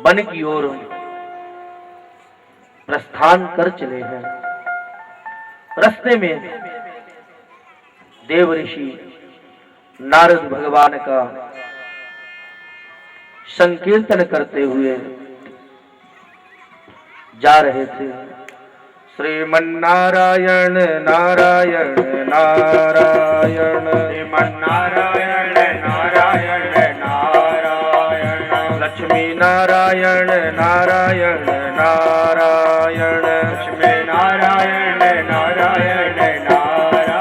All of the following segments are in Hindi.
वन की ओर प्रस्थान कर चले हैं। रास्ते में देव ऋषि नारद भगवान का संकीर्तन करते हुए जा रहे थे। श्रीमन्नारायण नारायण नारायण, श्रीमन्नारायण नारायण नारायण, लक्ष्मी नारायण नारायण नारायण, लक्ष्मी नारायण नारायण नारायण,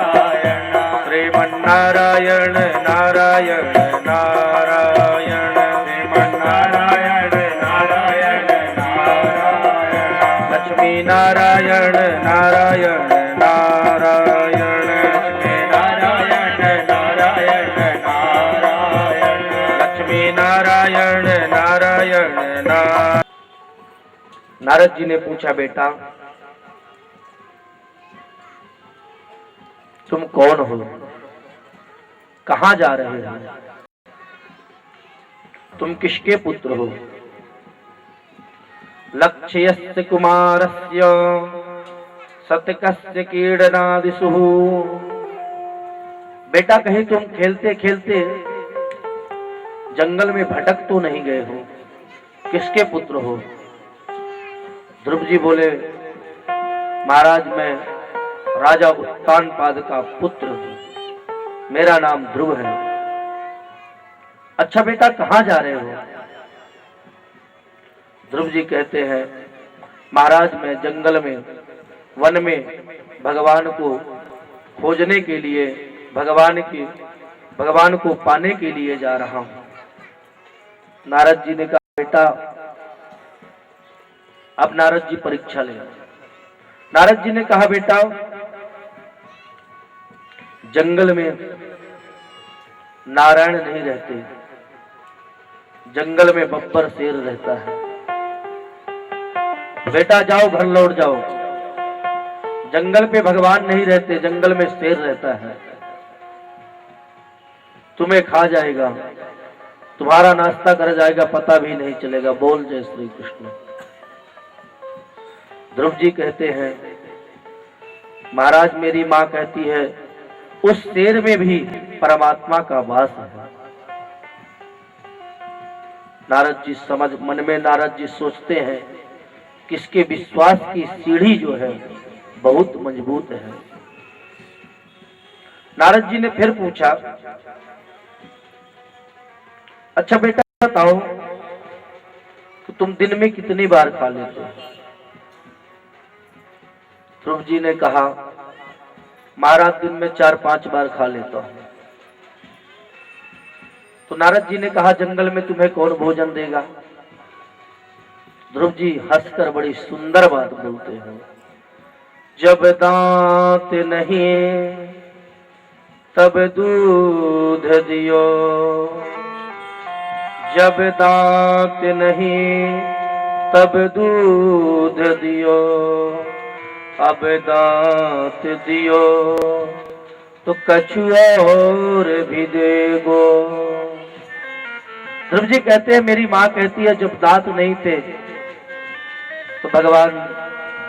श्रीमन्नारायण नारायण नारायण, श्रीमन्नारायण नारायण नारायण, लक्ष्मी नारायण नारायण नारायण, लक्ष्मी नारायण नारायण नारायण, लक्ष्मी नारायण नारायण नारायण। नारद जी ने पूछा, बेटा तुम कौन हो, कहां जा रहे हो, तुम किसके पुत्र हो? लक्ष्यस्य कुमारस्य सतकस्य कीड़नादिषु। बेटा कहीं तुम खेलते खेलते जंगल में भटक तो नहीं गए हो? किसके पुत्र हो? ध्रुव जी बोले, महाराज मैं राजा उत्तानपाद का पुत्र हूं, मेरा नाम ध्रुव है। अच्छा बेटा कहां जा रहे हो? ध्रुव जी कहते हैं, महाराज मैं जंगल में वन में भगवान को खोजने के लिए, भगवान को पाने के लिए जा रहा हूं। नारद जी ने कहा, बेटा अब नारद जी परीक्षा ले। नारद जी ने कहा, बेटा जंगल में नारायण नहीं रहते, जंगल में बब्बर शेर रहता है। बेटा जाओ घर लौट जाओ, जंगल पे भगवान नहीं रहते, जंगल में शेर रहता है, तुम्हें खा जाएगा, तुम्हारा नाश्ता कर जाएगा, पता भी नहीं चलेगा। बोल जय श्री कृष्ण। ध्रुव जी कहते हैं, महाराज मेरी मां कहती है उस शेर में भी परमात्मा का वास है। नारद जी मन में नारद जी सोचते हैं किसके विश्वास की सीढ़ी जो है बहुत मजबूत है। नारद जी ने फिर पूछा, अच्छा बेटा बताओ कि तुम दिन में कितनी बार खा लेते हो? ध्रुव जी ने कहा, महाराज दिन में 4-5 बार खा लेता हूं। तो नारद जी ने कहा, जंगल में तुम्हें कौन भोजन देगा? ध्रुव जी हंसकर बड़ी सुंदर बात बोलते हैं, जब दांत नहीं तब दूध दियो, जब दांत नहीं तब दूध दियो, अब दांत दियो तो कछु और भी देगो। ध्रुव जी कहते हैं, मेरी मां कहती है जब दांत नहीं थे तो भगवान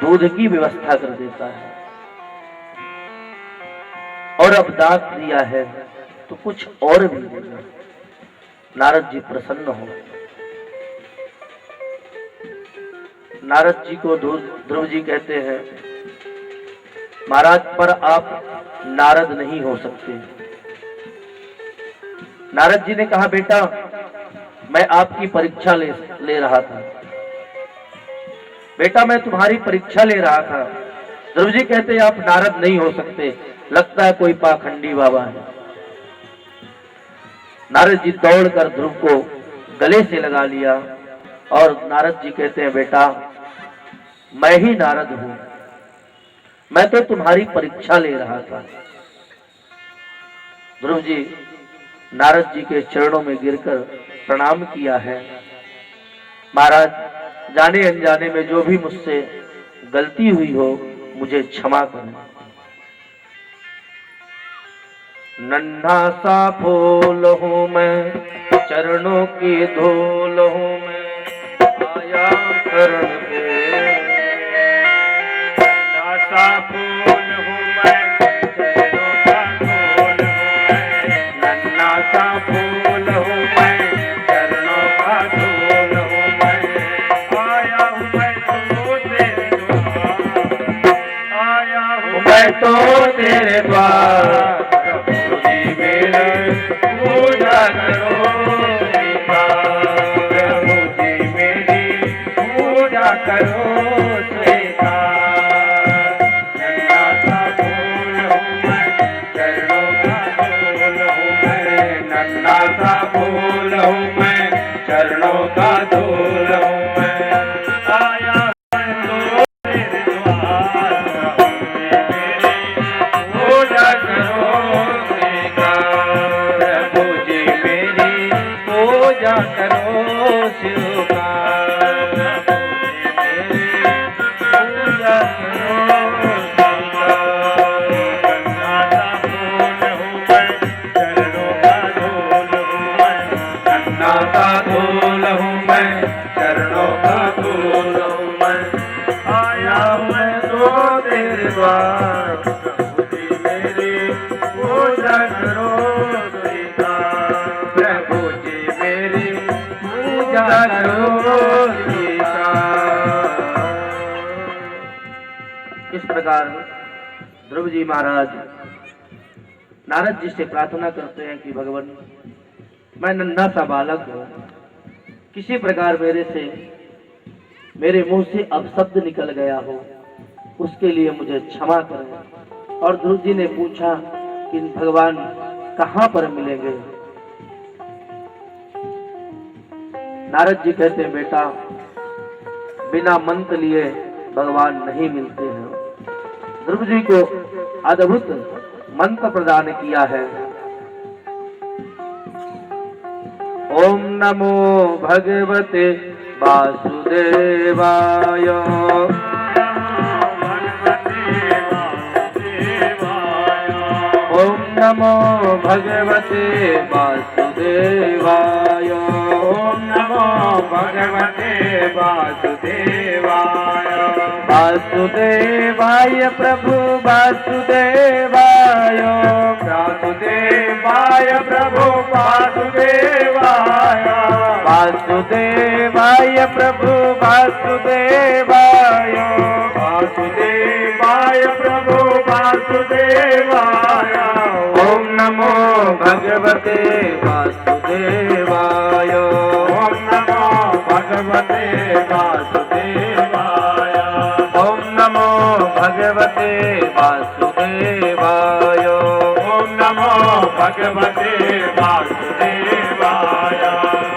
दूध की व्यवस्था कर देता है, और अब दांत दिया है तो कुछ और भी देगा। नारद जी प्रसन्न हो। नारद जी को ध्रुव जी कहते हैं, महाराज पर आप नारद नहीं हो सकते। नारद जी ने कहा, बेटा मैं आपकी परीक्षा ले रहा था, बेटा मैं तुम्हारी परीक्षा ले रहा था। ध्रुव जी कहते, आप नारद नहीं हो सकते, लगता है कोई पाखंडी बाबा है। नारद जी दौड़कर ध्रुव को गले से लगा लिया और नारद जी कहते हैं, बेटा मैं ही नारद हूं, मैं तो तुम्हारी परीक्षा ले रहा था। ध्रुव जी नारद जी के चरणों में गिरकर प्रणाम किया है। महाराज जाने अनजाने में जो भी मुझसे गलती हुई हो मुझे क्षमा करें। नन्हा सा फूल हूं मैं, चरणों की धूल हूं मैं, शरण पे। नासा फूल हूँ मैं, चरणों का धूल हूँ मैं। नन्हा सा फूल हूँ मैं, चरणों का धूल हूँ मैं। आया हूँ मैं तो तेरे द्वार, आया हूँ मैं तो तेरे द्वार, प्रभु जी मेरे पूजा करो स्वीकार। प्रभु जी मेरी पूजा करो स्वीकार। नन्हा सा फूल हूँ मैं, चरणों का धूल हूँ मैं। नन्हा सा फूल हूँ मैं, चरणों का धूल हूँ मैं। आया मैं तो तेरे द्वार, प्रभु जी मेरी पूजा करो स्वीकार। प्रभु जी मेरी पूजा करो स्वीकार। प्रभु जी मेरी पूजा करो स्वीकार। नन्हा सा फूल हूँ मैं, चरणों का धूल हूँ मैं। नन्हा सा धूल हूँ मैं, चरणों का धूल हूँ मैं। आया हूँ मैं तो तेरे द्वार, प्रभु जी मेरी पूजा करो स्वीकार। प्रभु जी मेरी पूजा करो स्वीकार। इस प्रकार ध्रुव जी महाराज नारद जी से प्रार्थना करते हैं कि भगवान, मैं नन्हा सा बालक हूँ, किसी प्रकार मेरे मुंह से अपशब्द निकल गया हो, उसके लिए मुझे क्षमा करें। और ध्रुव जी ने पूछा कि भगवान कहाँ पर मिलेंगे। नारद जी कहते हैं, बेटा बिना मंत्र लिए भगवान नहीं मिलते हैं। ध्रुव जी को अद्भुत मंत्र प्रदान किया है। ओम नमो भगवते वासुदेवाय। ओम नमो भगवते वासुदेवाय। ओम नमो भगवते वासुदेवाय। वासुदेवाय प्रभु वासुदेवाय। वासुदेवाय प्रभु वासुदेवाय। वासुदेवाय प्रभु वासुदेवाय। वासुदेवाय प्रभु वासुदेवाय। ओम नमो भगवते वासुदेवाय। ओम नमो भगवते वासुदेवाय। ओम नमो भगवते वासुदेवाय। ओम नमो भगवते वासुदेवाय।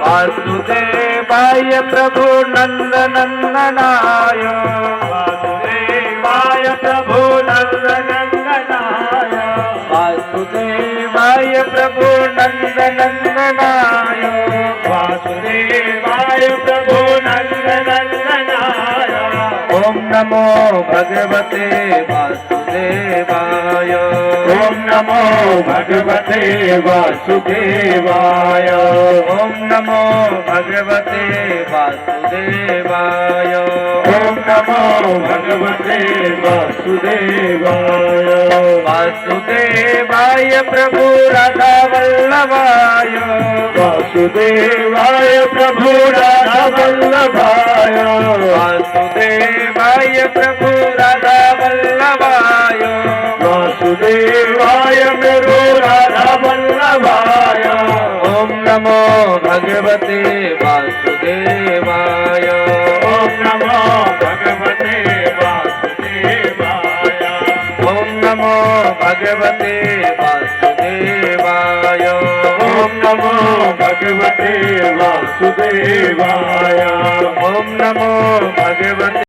वासुदेवाय प्रभु नंदनंदनाय। वासुदेवाय प्रभु नंदनंदनाय। वासुदेवाय प्रभु नंदनंदनाय। वासुदेवाय प्रभु नंदनंदनाय। ओम नमो भगवते वासुदेवाय। ओम नमो भगवते वासुदेवाय। ओम नमो भगवते वासुदेवाय। ओम नमो भगवते वासुदेवाय। वासुदेवाय प्रभु राधा वल्लभाय। वासुदेवाय प्रभु राधा वल्लभाय। वासुदेवाय प्रभु राधा वल्लभाय। वासुदेवाय मेरो राधा वल्लभाय। ओम नमो भगवते वासुदेवाय। ओम नमो भगवते वासुदेवाय। ओम नमो भगवते वासुदेवाय। ओम नमो भगवते वासुदेवाय। ओम नमो भगवते